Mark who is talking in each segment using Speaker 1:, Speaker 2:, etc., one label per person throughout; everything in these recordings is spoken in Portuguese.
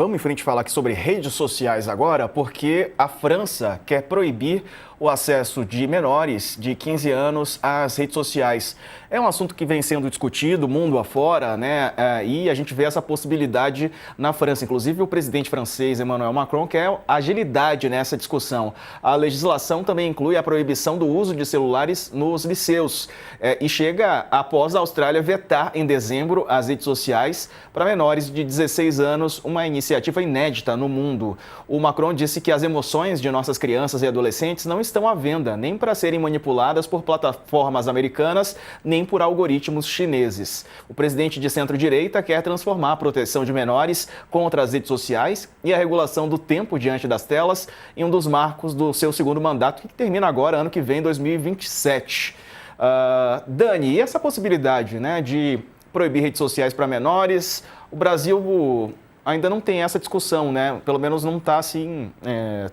Speaker 1: Vamos em frente falar aqui sobre redes sociais agora, porque a França quer proibir o acesso de menores de 15 anos às redes sociais. É um assunto que vem sendo discutido mundo afora, né? E a gente vê essa possibilidade na França. Inclusive, o presidente francês, Emmanuel Macron, quer agilidade nessa discussão. A legislação também inclui a proibição do uso de celulares nos liceus. E chega após a Austrália vetar em dezembro as redes sociais para menores de 16 anos, uma iniciativa inédita no mundo. O Macron disse que as emoções de nossas crianças e adolescentes não estão à venda, nem para serem manipuladas por plataformas americanas, nem por algoritmos chineses. O presidente de centro-direita quer transformar a proteção de menores contra as redes sociais e a regulação do tempo diante das telas em um dos marcos do seu segundo mandato, que termina agora, ano que vem, 2027. Dani, e essa possibilidade, né, de proibir redes sociais para menores? O Brasil ainda não tem essa discussão, né? Pelo menos não está assim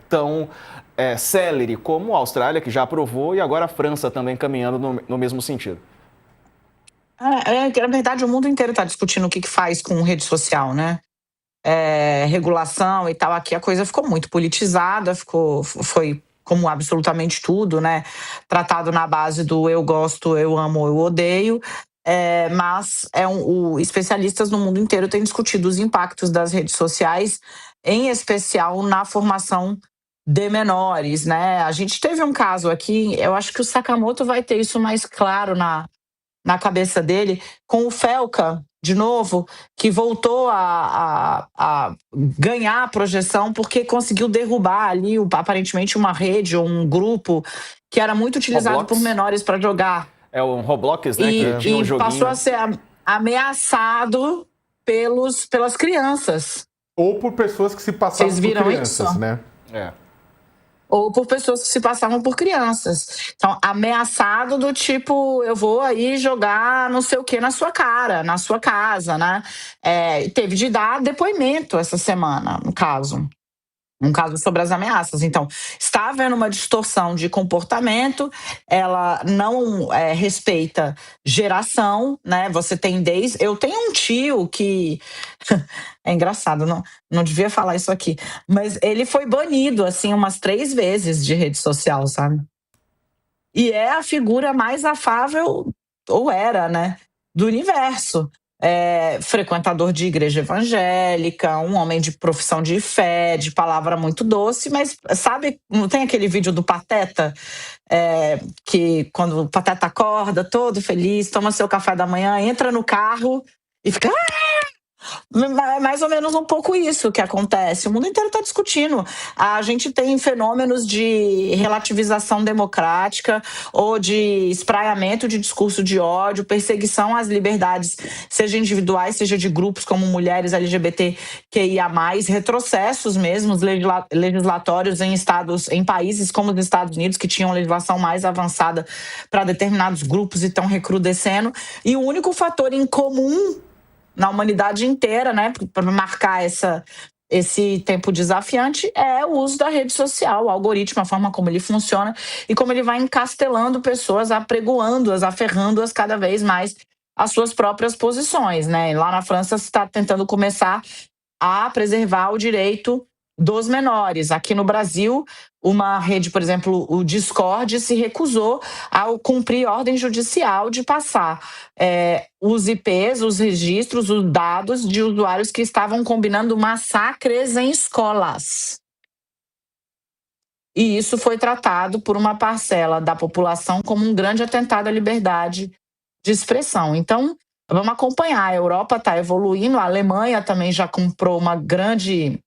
Speaker 1: tão célere como a Austrália, que já aprovou, e agora a França também caminhando no mesmo sentido.
Speaker 2: Na verdade, o mundo inteiro está discutindo o que faz com rede social, né? Regulação e tal. Aqui a coisa ficou muito politizada, foi como absolutamente tudo, né? Tratado na base do eu gosto, eu amo, eu odeio. Mas especialistas no mundo inteiro têm discutido os impactos das redes sociais, em especial na formação de menores, né? A gente teve um caso aqui, eu acho que o Sakamoto vai ter isso mais claro na cabeça dele, com o Felca, de novo, que voltou a ganhar a projeção porque conseguiu derrubar ali, aparentemente, uma rede ou um grupo que era muito utilizado
Speaker 1: Roblox.
Speaker 2: por menores para jogar.
Speaker 1: É o Roblox, né? Que tinha um joguinho.
Speaker 2: Passou a ser ameaçado pelas crianças.
Speaker 3: Ou por pessoas que se passavam por crianças,
Speaker 2: isso?
Speaker 3: Né?
Speaker 2: Ou por pessoas que se passavam por crianças. Então, ameaçado do tipo, eu vou aí jogar não sei o que na sua cara, na sua casa, né? Teve de dar depoimento essa semana, no caso. Um caso sobre as ameaças. Então, está havendo uma distorção de comportamento, ela não respeita geração, né? Você tem Eu tenho um tio que... É engraçado, não devia falar isso aqui. Mas ele foi banido, assim, umas 3 vezes de rede social, sabe? E é a figura mais afável, ou era, né? Do universo. Frequentador de igreja evangélica, um homem de profissão de fé, de palavra muito doce, mas sabe, não tem aquele vídeo do Pateta, que quando o Pateta acorda todo feliz, toma seu café da manhã, entra no carro e fica... É mais ou menos um pouco isso que acontece. O mundo inteiro está discutindo. A gente tem fenômenos de relativização democrática ou de espraiamento de discurso de ódio, perseguição às liberdades, seja individuais, seja de grupos como mulheres, LGBTQIA+, retrocessos mesmo, legislatórios em países como os Estados Unidos, que tinham legislação mais avançada para determinados grupos e estão recrudescendo. E o único fator em comum na humanidade inteira, né, para marcar esse tempo desafiante, é o uso da rede social, o algoritmo, a forma como ele funciona e como ele vai encastelando pessoas, apregoando-as, aferrando-as cada vez mais às suas próprias posições, né? E lá na França se está tentando começar a preservar o direito dos menores. Aqui no Brasil, uma rede, por exemplo, o Discord, se recusou a cumprir ordem judicial de passar os IPs, os registros, os dados de usuários que estavam combinando massacres em escolas. E isso foi tratado por uma parcela da população como um grande atentado à liberdade de expressão. Então, vamos acompanhar. A Europa está evoluindo, a Alemanha também já comprou uma grande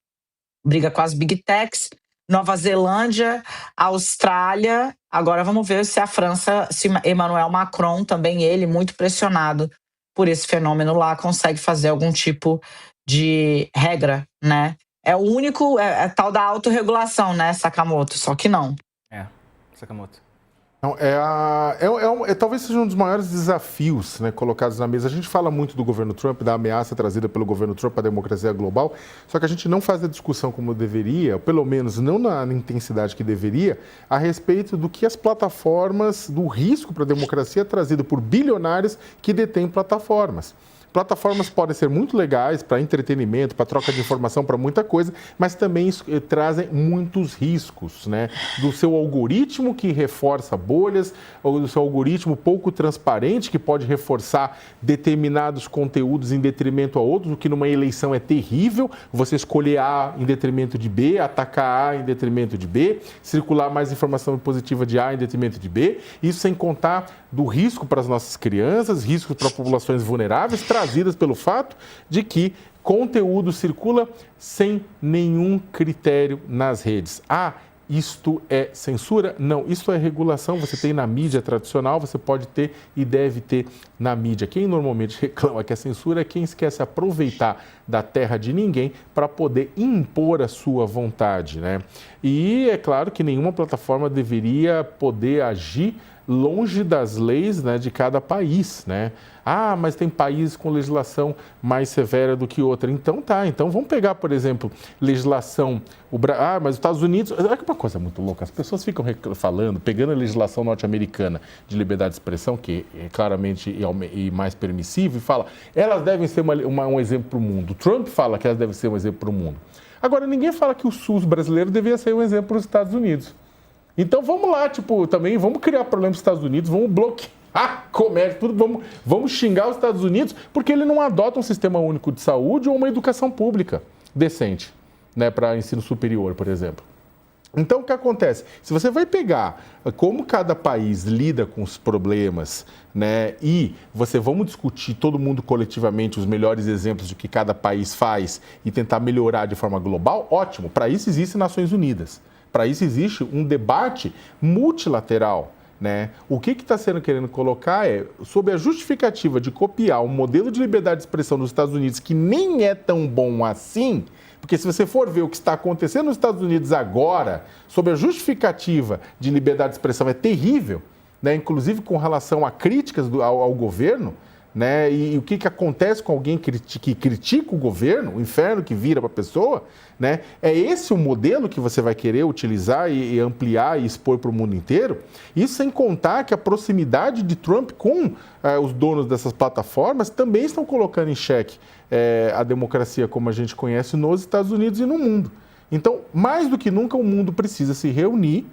Speaker 2: briga com as Big Techs, Nova Zelândia, Austrália. Agora vamos ver se a França, se Emmanuel Macron, também ele, muito pressionado por esse fenômeno lá, consegue fazer algum tipo de regra, né? É o único, tal da autorregulação, né, Sakamoto? Só que não.
Speaker 1: Sakamoto.
Speaker 3: Não, talvez seja um dos maiores desafios, né, colocados na mesa. A gente fala muito do governo Trump, da ameaça trazida pelo governo Trump à democracia global, só que a gente não faz a discussão como deveria, ou pelo menos não na intensidade que deveria, a respeito do que as plataformas, do risco para a democracia trazido por bilionários que detêm plataformas. Plataformas podem ser muito legais para entretenimento, para troca de informação, para muita coisa, mas também trazem muitos riscos, né? Do seu algoritmo que reforça bolhas, ou do seu algoritmo pouco transparente que pode reforçar determinados conteúdos em detrimento a outros, o que numa eleição é terrível, você escolher A em detrimento de B, atacar A em detrimento de B, circular mais informação positiva de A em detrimento de B, isso sem contar do risco para as nossas crianças, riscos para populações vulneráveis, trazidas pelo fato de que conteúdo circula sem nenhum critério nas redes. Isto é censura? Não, isso é regulação. Você tem na mídia tradicional, você pode ter e deve ter na mídia. Quem normalmente reclama que é censura é quem quer se aproveitar da terra de ninguém para poder impor a sua vontade, né? E é claro que nenhuma plataforma deveria poder agir longe das leis, né, de cada país, né? Mas tem países com legislação mais severa do que outra. Então vamos pegar, por exemplo, legislação... mas os Estados Unidos... É uma coisa muito louca, as pessoas ficam falando, pegando a legislação norte-americana de liberdade de expressão, que é claramente e mais permissiva, e fala, elas devem ser um exemplo para o mundo. Trump fala que elas devem ser um exemplo para o mundo. Agora, ninguém fala que o SUS brasileiro devia ser um exemplo para os Estados Unidos. Então vamos lá, também vamos criar problemas nos Estados Unidos, vamos bloquear comércio, tudo, vamos xingar os Estados Unidos porque ele não adota um sistema único de saúde ou uma educação pública decente, né, para ensino superior, por exemplo. Então o que acontece? Se você vai pegar como cada país lida com os problemas, né, e vamos discutir todo mundo coletivamente os melhores exemplos de que cada país faz e tentar melhorar de forma global, ótimo, para isso existem Nações Unidas. Para isso existe um debate multilateral, né? O que está sendo querendo colocar é, sob a justificativa de copiar um modelo de liberdade de expressão nos Estados Unidos que nem é tão bom assim, porque se você for ver o que está acontecendo nos Estados Unidos agora, sob a justificativa de liberdade de expressão é terrível, né? Inclusive com relação a críticas ao governo, né? E o que acontece com alguém que critica o governo, o inferno que vira para a pessoa, né? É esse o modelo que você vai querer utilizar e ampliar e expor para o mundo inteiro? Isso sem contar que a proximidade de Trump com os donos dessas plataformas também estão colocando em xeque a democracia como a gente conhece nos Estados Unidos e no mundo. Então, mais do que nunca, o mundo precisa se reunir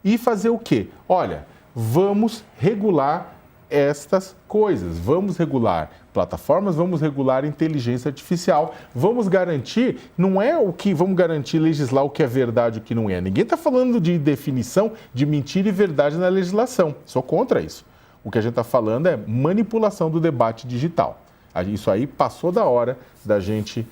Speaker 3: e fazer o quê? Olha, vamos regular estas coisas. Vamos regular plataformas, vamos regular inteligência artificial, vamos garantir, não é o que vamos garantir legislar o que é verdade e o que não é. Ninguém está falando de definição de mentira e verdade na legislação. Sou contra isso. O que a gente está falando é manipulação do debate digital. Isso aí passou da hora da gente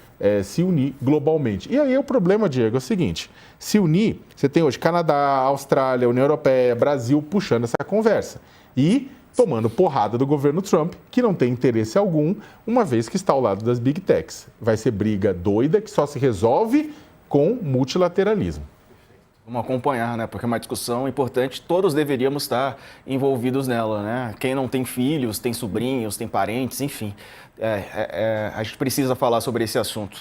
Speaker 3: se unir globalmente. E aí o problema, Diego, é o seguinte, se unir, você tem hoje Canadá, Austrália, União Europeia, Brasil puxando essa conversa. E tomando porrada do governo Trump, que não tem interesse algum, uma vez que está ao lado das Big Techs. Vai ser briga doida que só se resolve com multilateralismo.
Speaker 1: Vamos acompanhar, né? Porque é uma discussão importante, todos deveríamos estar envolvidos nela, né? Quem não tem filhos, tem sobrinhos, tem parentes, enfim. A gente precisa falar sobre esse assunto.